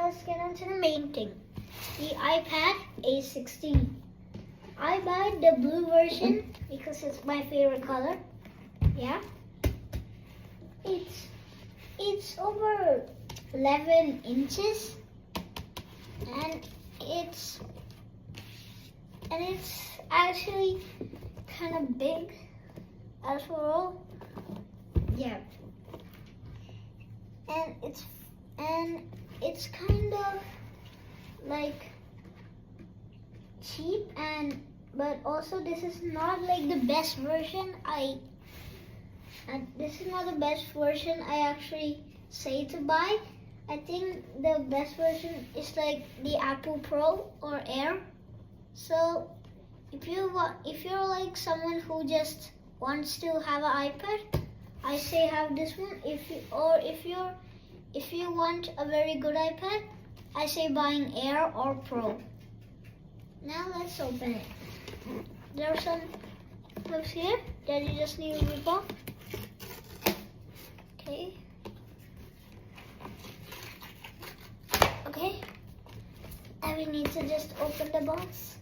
let's get on to the main thing. The iPad A16. I buy the blue version because it's my favorite color. Yeah. It's over 11 inches and it's actually kind of big as well. Yeah. And it's kind of like cheap, but also this is not like the best version this is not the best version I actually say to buy. I think the best version is like the Apple Pro or Air. So if you're like someone who just wants to have an iPad, I say have this one. If you want a very good iPad, I say buying Air or Pro. Now let's open it. There are some clips here that you just need to rip off. Okay. Okay. And we need to just open the box.